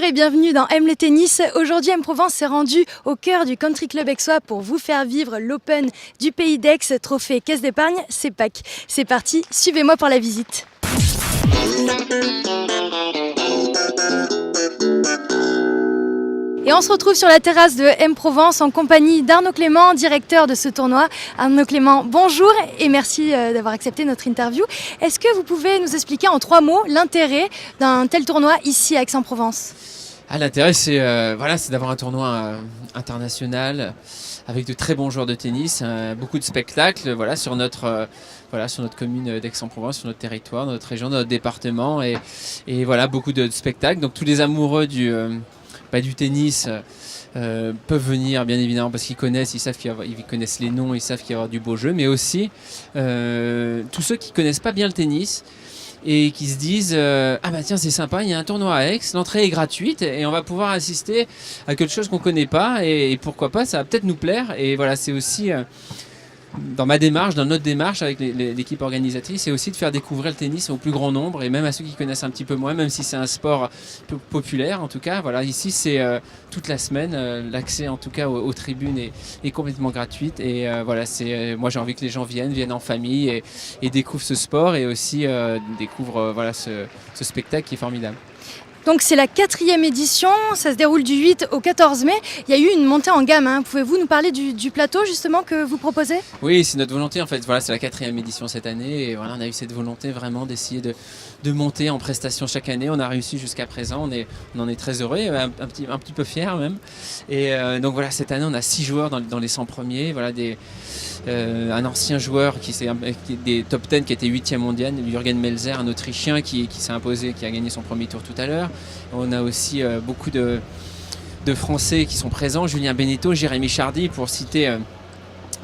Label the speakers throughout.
Speaker 1: Bonjour et bienvenue dans Aime le tennis. Aujourd'hui, M-Provence s'est rendu au cœur du country club aixois pour vous faire vivre l'Open du Pays d'Aix, trophée Caisse d'épargne CEPAC. C'est parti, suivez-moi pour la visite. Et on se retrouve sur la terrasse de M-Provence en compagnie d'Arnaud Clément, directeur de ce tournoi. Arnaud Clément, bonjour et merci d'avoir accepté notre interview. Est-ce que vous pouvez nous expliquer en 3 mots l'intérêt d'un tel tournoi ici à Aix-en-Provence ?
Speaker 2: L'intérêt, c'est d'avoir un tournoi international avec de très bons joueurs de tennis, beaucoup de spectacles sur notre commune d'Aix-en-Provence, sur notre territoire, notre région, notre département et beaucoup de spectacles. Donc tous les amoureux du tennis peuvent venir bien évidemment parce qu'ils connaissent, ils connaissent les noms, ils savent qu'il va y avoir du beau jeu, mais aussi tous ceux qui ne connaissent pas bien le tennis et qui se disent tiens, c'est sympa, il y a un tournoi à Aix, l'entrée est gratuite et on va pouvoir assister à quelque chose qu'on ne connaît pas et pourquoi pas, ça va peut-être nous plaire. Et voilà, c'est aussi dans notre démarche avec l'équipe organisatrice, c'est aussi de faire découvrir le tennis au plus grand nombre et même à ceux qui connaissent un petit peu moins, même si c'est un sport populaire en tout cas. Voilà, ici c'est toute la semaine, l'accès en tout cas aux tribunes est complètement gratuite et moi j'ai envie que les gens viennent en famille et découvrent ce sport et aussi découvrent ce spectacle qui est formidable.
Speaker 1: Donc c'est la 4e édition, ça se déroule du 8 au 14 mai. Il y a eu une montée en gamme, hein. Pouvez-vous nous parler du plateau justement que vous proposez ?
Speaker 2: Oui, c'est notre volonté en fait. C'est la 4e édition cette année et on a eu cette volonté vraiment d'essayer de monter en prestations chaque année. On a réussi jusqu'à présent, on en est très heureux, un petit peu fiers même. Et donc cette année on a 6 joueurs dans les 100 premiers. Un ancien joueur qui est des top 10 qui était 8e mondial, Jürgen Melzer, un Autrichien qui s'est imposé, qui a gagné son premier tour tout à l'heure. On a aussi beaucoup de Français qui sont présents, Julien Benneteau, Jérémy Chardy, pour citer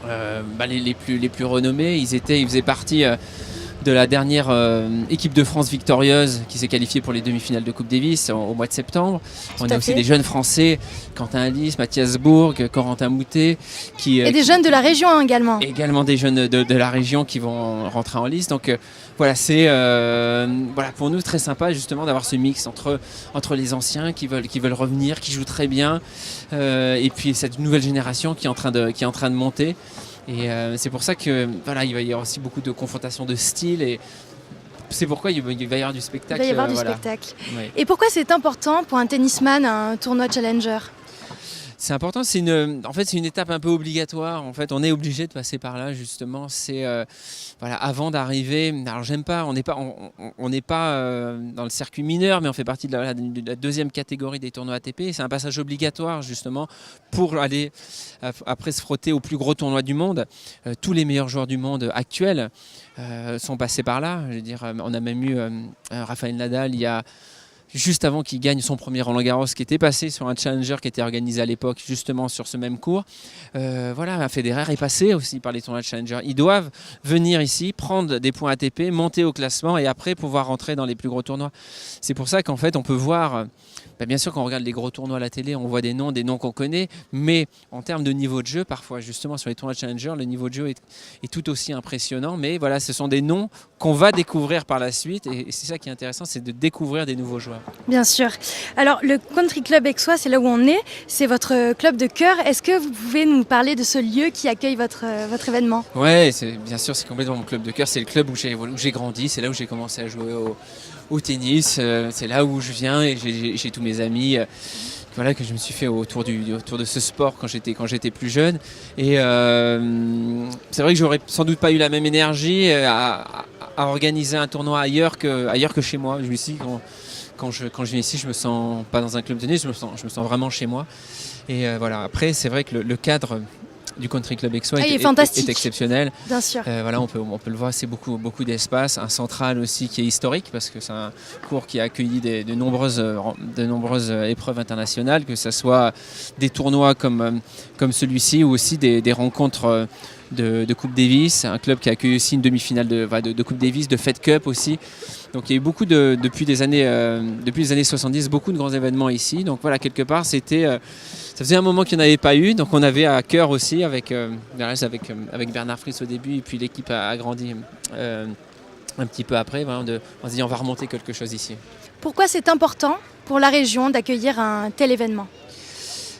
Speaker 2: les plus renommés. Ils faisaient partie de la dernière équipe de France victorieuse qui s'est qualifiée pour les demi-finales de Coupe Davis au mois de septembre. On a aussi des jeunes Français, Quentin Alice, Mathias Bourg, Corentin Moutet. Et
Speaker 1: des jeunes de la région également.
Speaker 2: Également des jeunes de la région qui vont rentrer en lice. Donc c'est pour nous très sympa justement d'avoir ce mix entre les anciens qui veulent revenir, qui jouent très bien, et puis cette nouvelle génération qui est en train de monter. Et c'est pour ça que il va y avoir aussi beaucoup de confrontations de style et c'est pourquoi il va y avoir du spectacle.
Speaker 1: Il va y avoir du spectacle.
Speaker 2: Ouais.
Speaker 1: Et pourquoi c'est important pour un tennisman un tournoi challenger ?
Speaker 2: C'est important, c'est une étape un peu obligatoire. En fait, on est obligé de passer par là justement. C'est avant d'arriver. Alors j'aime pas, on n'est pas dans le circuit mineur, mais on fait partie de la 2e catégorie des tournois ATP. C'est un passage obligatoire justement pour aller après se frotter au plus gros tournoi du monde. Tous les meilleurs joueurs du monde actuels sont passés par là. Je veux dire, on a même eu Rafael Nadal juste avant qu'il gagne son premier Roland-Garros, qui était passé sur un challenger qui était organisé à l'époque justement sur ce même cours. Federer est passé aussi par les tournois de challenger. Ils doivent venir ici, prendre des points ATP, monter au classement et après pouvoir rentrer dans les plus gros tournois. C'est pour ça qu'en fait on peut voir, bien sûr quand on regarde les gros tournois à la télé, on voit des noms qu'on connaît, mais en termes de niveau de jeu, parfois justement sur les tournois de challenger, le niveau de jeu est tout aussi impressionnant. Mais ce sont des noms qu'on va découvrir par la suite et c'est ça qui est intéressant, c'est de découvrir des nouveaux joueurs.
Speaker 1: Bien sûr. Alors le Country Club aixois, c'est là où on est, c'est votre club de cœur. Est-ce que vous pouvez nous parler de ce lieu qui accueille votre événement ?
Speaker 2: Oui, bien sûr, c'est complètement mon club de cœur. C'est le club où j'ai grandi, c'est là où j'ai commencé à jouer au tennis. C'est là où je viens et j'ai tous mes amis que je me suis fait autour de ce sport quand j'étais plus jeune. Et c'est vrai que j'aurais sans doute pas eu la même énergie à organiser un tournoi ailleurs que chez moi. Je me suis dit, quand je viens ici, je me sens pas dans un club de tennis, je me sens vraiment chez moi. Et après, c'est vrai que le cadre du Country Club aixois est exceptionnel.
Speaker 1: Bien sûr.
Speaker 2: On peut le voir, c'est beaucoup d'espace, un central aussi qui est historique parce que c'est un cours qui a accueilli de nombreuses épreuves internationales, que ce soit des tournois comme celui-ci ou aussi des rencontres de Coupe Davis, un club qui a accueilli aussi une demi-finale de Coupe Davis, de Fed Cup aussi. Donc il y a eu beaucoup depuis les années 70, beaucoup de grands événements ici. Donc quelque part, ça faisait un moment qu'il n'y en avait pas eu. Donc on avait à cœur aussi avec Bernard Friss au début, et puis l'équipe a grandi un petit peu après. On se dit on va remonter quelque chose ici.
Speaker 1: Pourquoi c'est important pour la région d'accueillir un tel événement?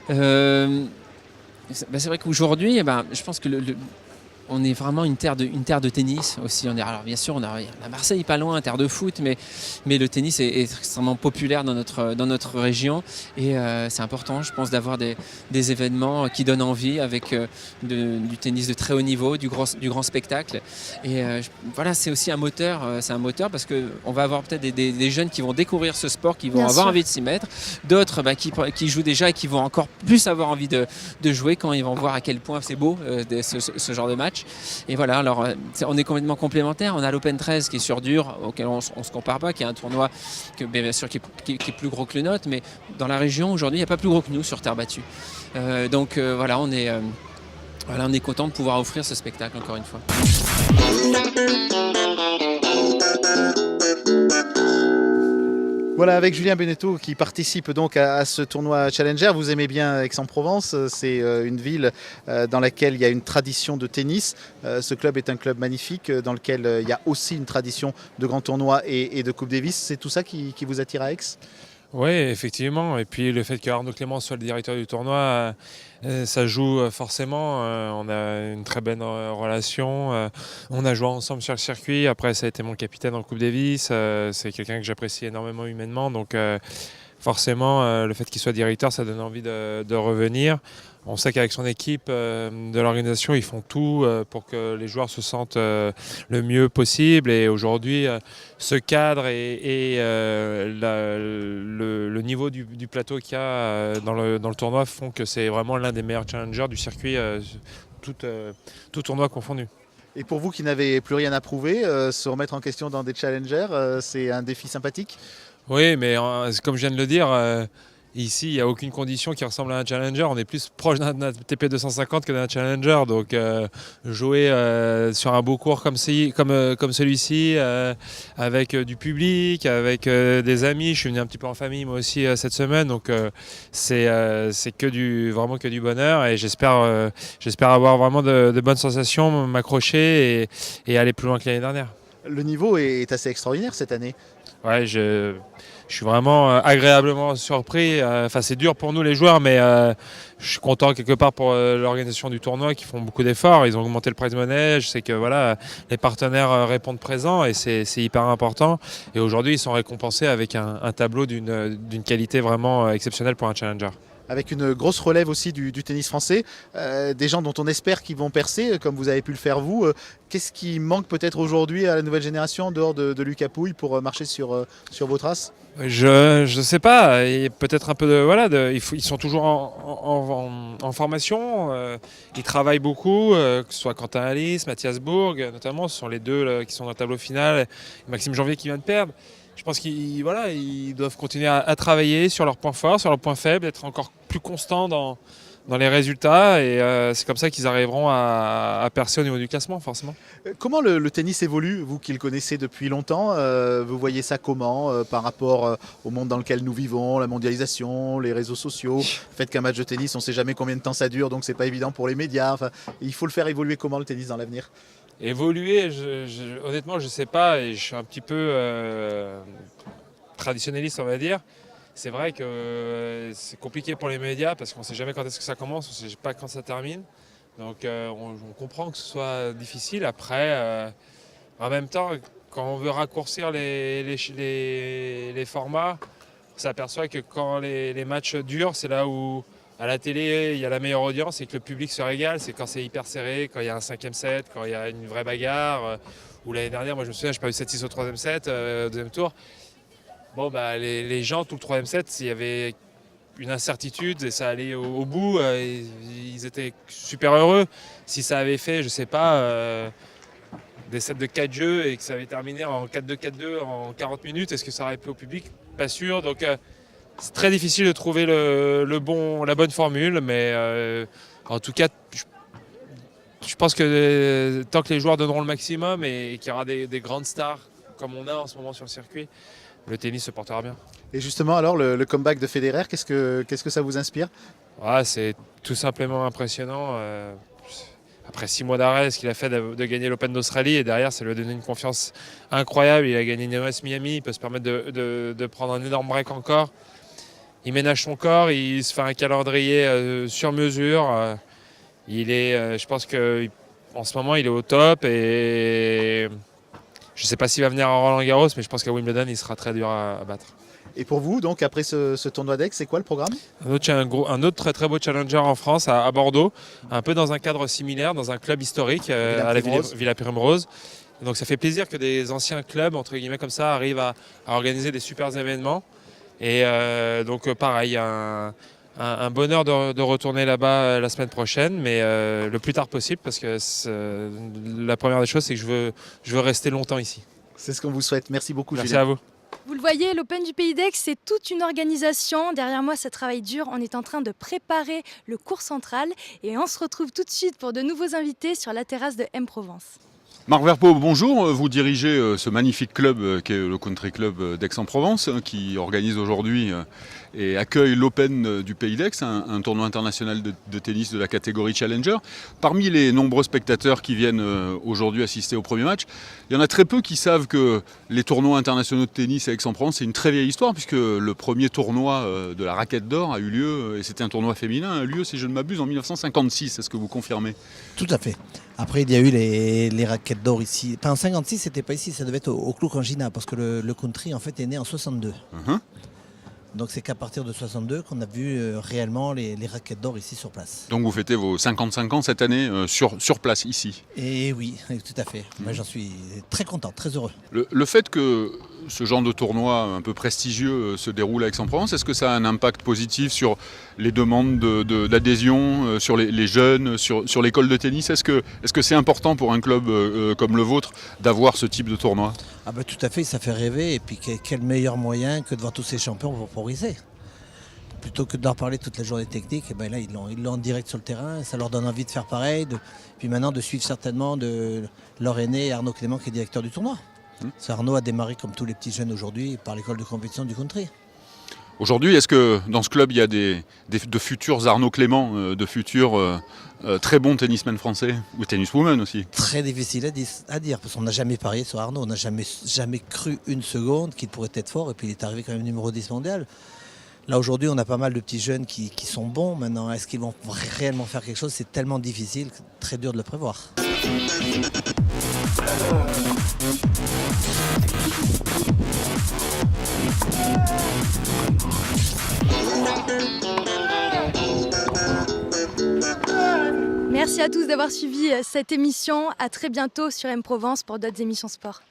Speaker 2: C'est vrai qu'aujourd'hui, je pense que on est vraiment une terre de tennis aussi. Alors bien sûr, on a Marseille pas loin, terre de foot, mais le tennis est extrêmement populaire dans notre région et c'est important, je pense, d'avoir des événements qui donnent envie avec du tennis de très haut niveau, du grand spectacle. Et voilà, c'est aussi un moteur. C'est un moteur parce qu'on va avoir peut-être des jeunes qui vont découvrir ce sport, qui vont
Speaker 1: Bien
Speaker 2: avoir
Speaker 1: sûr.
Speaker 2: envie de s'y mettre, d'autres qui jouent déjà et qui vont encore plus avoir envie de jouer quand ils vont voir à quel point c'est beau ce genre de match. Et voilà, alors on est complètement complémentaires. On a l'Open 13 qui est sur dur, auquel on ne se compare pas, qui est un tournoi bien sûr qui est plus gros que le nôtre, mais dans la région aujourd'hui, il n'y a pas plus gros que nous sur terre battue. Donc voilà, on est content de pouvoir offrir ce spectacle encore une fois.
Speaker 3: Voilà, avec Julien Beneteau qui participe donc à ce tournoi Challenger. Vous aimez bien Aix-en-Provence, c'est une ville dans laquelle il y a une tradition de tennis. Ce club est un club magnifique dans lequel il y a aussi une tradition de grands tournois et de Coupe Davis. C'est tout ça qui vous attire à Aix ?
Speaker 4: Oui, effectivement. Et puis le fait qu'Arnaud Clément soit le directeur du tournoi, ça joue forcément. On a une très bonne relation. On a joué ensemble sur le circuit. Après, ça a été mon capitaine en Coupe Davis. C'est quelqu'un que j'apprécie énormément humainement. Donc forcément, le fait qu'il soit directeur, ça donne envie de revenir. On sait qu'avec son équipe de l'organisation, ils font tout pour que les joueurs se sentent le mieux possible. Et aujourd'hui, ce cadre et le niveau du plateau qu'il y a dans le tournoi font que c'est vraiment l'un des meilleurs challengers du circuit, tout tournoi confondu.
Speaker 3: Et pour vous qui n'avez plus rien à prouver, se remettre en question dans des challengers, c'est un défi sympathique ?
Speaker 4: Oui, mais comme je viens de le dire, ici, il n'y a aucune condition qui ressemble à un challenger. On est plus proche d'un TP250 que d'un challenger. Donc, jouer sur un beau cours comme celui-ci, avec du public, avec des amis. Je suis venu un petit peu en famille, moi aussi, cette semaine. Donc, c'est vraiment que du bonheur. Et j'espère avoir vraiment de bonnes sensations, m'accrocher et aller plus loin que l'année dernière.
Speaker 3: Le niveau est assez extraordinaire cette année.
Speaker 4: Ouais, je suis vraiment agréablement surpris. C'est dur pour nous les joueurs, mais je suis content quelque part pour l'organisation du tournoi qui font beaucoup d'efforts. Ils ont augmenté le prize money. Je sais que voilà, les partenaires répondent présents et c'est hyper important. Et aujourd'hui, ils sont récompensés avec un tableau d'une qualité vraiment exceptionnelle pour un challenger.
Speaker 3: Avec une grosse relève aussi du tennis français, des gens dont on espère qu'ils vont percer, comme vous avez pu le faire vous. Qu'est-ce qui manque peut-être aujourd'hui à la nouvelle génération, en dehors de Lucas Pouille, pour marcher sur vos traces ?
Speaker 4: Je sais pas, et peut-être un peu ils sont toujours en formation, ils travaillent beaucoup, que ce soit Quentin Alice, Mathias Bourg, notamment, ce sont les deux qui sont dans le tableau final, et Maxime Janvier qui vient de perdre. Je pense qu'ils doivent continuer à travailler sur leurs points forts, sur leurs points faibles, être encore plus constants dans les résultats et c'est comme ça qu'ils arriveront à percer au niveau du classement forcément.
Speaker 3: Comment le tennis évolue, vous qui le connaissez depuis longtemps, vous voyez ça comment par rapport au monde dans lequel nous vivons, la mondialisation, les réseaux sociaux, le fait qu'un match de tennis on ne sait jamais combien de temps ça dure, donc c'est pas évident pour les médias. Enfin, il faut le faire évoluer comment le tennis dans l'avenir ?
Speaker 4: Évoluer, honnêtement je ne sais pas et je suis un petit peu traditionnaliste on va dire. C'est vrai que c'est compliqué pour les médias parce qu'on ne sait jamais quand est-ce que ça commence, on ne sait pas quand ça termine. Donc on comprend que ce soit difficile. Après, en même temps, quand on veut raccourcir les formats, on s'aperçoit que quand les matchs durent, c'est là où à la télé il y a la meilleure audience et que le public se régale. C'est quand c'est hyper serré, quand il y a un 5e set, quand il y a une vraie bagarre. Ou l'année dernière, moi je me souviens, j'ai pas eu 7-6 au 3e set, au deuxième tour. Bon, les gens, tout le 3e set, il y avait une incertitude et ça allait au bout. Ils étaient super heureux. Si ça avait fait, je sais pas, des sets de 4 jeux et que ça avait terminé en 4-2, 4-2 en 40 minutes, est-ce que ça aurait plu au public ? Pas sûr. Donc c'est très difficile de trouver la bonne formule. Mais en tout cas, je pense que tant que les joueurs donneront le maximum et qu'il y aura des grandes stars comme on a en ce moment sur le circuit, le tennis se portera bien.
Speaker 3: Et justement, alors, le comeback de Federer, qu'est-ce que ça vous inspire ?
Speaker 4: C'est tout simplement impressionnant. après 6 mois d'arrêt, ce qu'il a fait de gagner l'Open d'Australie. Et derrière, ça lui a donné une confiance incroyable. Il a gagné une US Miami, il peut se permettre de prendre un énorme break encore. Il ménage son corps, il se fait un calendrier sur mesure. Je pense qu'en ce moment, il est au top. Et je ne sais pas s'il va venir à Roland-Garros, mais je pense qu'à Wimbledon, il sera très dur à battre.
Speaker 3: Et pour vous, donc, après ce tournoi d'Aix, c'est quoi le programme?
Speaker 4: Un autre très très beau challenger en France, à Bordeaux, un peu dans un cadre similaire, dans un club historique, à la Villa Primrose. Donc ça fait plaisir que des anciens clubs, entre guillemets comme ça, arrivent à organiser des super événements. Et donc pareil, un bonheur de retourner là-bas la semaine prochaine, mais le plus tard possible, parce que la première des choses, c'est que je veux rester longtemps ici.
Speaker 3: C'est ce qu'on vous souhaite. Merci beaucoup,
Speaker 4: Merci
Speaker 3: Julien.
Speaker 4: à vous.
Speaker 1: Vous le voyez, l'Open du Pays d'Aix, c'est toute une organisation. Derrière moi, ça travaille dur. On est en train de préparer le cours central et on se retrouve tout de suite pour de nouveaux invités sur la terrasse de M-Provence.
Speaker 5: Marc Verpeau, bonjour. Vous dirigez ce magnifique club qui est le Country Club d'Aix-en-Provence, qui organise aujourd'hui et accueille l'Open du Pays d'Aix, un tournoi international de tennis de la catégorie Challenger. Parmi les nombreux spectateurs qui viennent aujourd'hui assister au premier match, il y en a très peu qui savent que les tournois internationaux de tennis à Aix-en-Provence, c'est une très vieille histoire, puisque le premier tournoi de la raquette d'or a eu lieu, et c'était un tournoi féminin, a eu lieu, si je ne m'abuse, en 1956. Est-ce que vous confirmez?
Speaker 6: Tout à fait. Après, il y a eu les raquettes d'or ici. Enfin, en 56, c'était pas ici, ça devait être au Clos Cangina, parce que le country, en fait, est né en 62. Donc c'est qu'à partir de 62 qu'on a vu réellement les raquettes d'or ici sur place.
Speaker 5: Donc vous fêtez vos 55 ans cette année sur place, ici?
Speaker 6: Et oui, tout à fait. Moi, j'en suis très content, très heureux.
Speaker 5: Le fait que ce genre de tournoi un peu prestigieux se déroule à Aix-en-Provence, est-ce que ça a un impact positif sur les demandes d'adhésion, sur les jeunes, sur l'école de tennis? Est-ce que c'est important pour un club comme le vôtre d'avoir ce type de tournoi?
Speaker 6: Ah bah, tout à fait, ça fait rêver. Et puis quel meilleur moyen que de voir tous ces champions pour progresser. Plutôt que de leur parler toute la journée technique, et ben là ils l'ont en direct sur le terrain, ça leur donne envie de faire pareil, puis maintenant de suivre certainement leur aîné Arnaud Clément qui est directeur du tournoi. Arnaud a démarré comme tous les petits jeunes aujourd'hui par l'école de compétition du country.
Speaker 5: Aujourd'hui, est-ce que dans ce club il y a de futurs Arnaud Clément, de futurs très bons tennismen français, ou tenniswomen aussi?
Speaker 6: Très difficile à dire, parce qu'on n'a jamais parié sur Arnaud, on n'a jamais cru une seconde qu'il pourrait être fort, et puis il est arrivé quand même numéro 10 mondial. Là aujourd'hui on a pas mal de petits jeunes qui sont bons. Maintenant, est-ce qu'ils vont réellement faire quelque chose? C'est tellement difficile, très dur de le prévoir.
Speaker 1: Merci à tous d'avoir suivi cette émission. À très bientôt sur M-Provence pour d'autres émissions sport.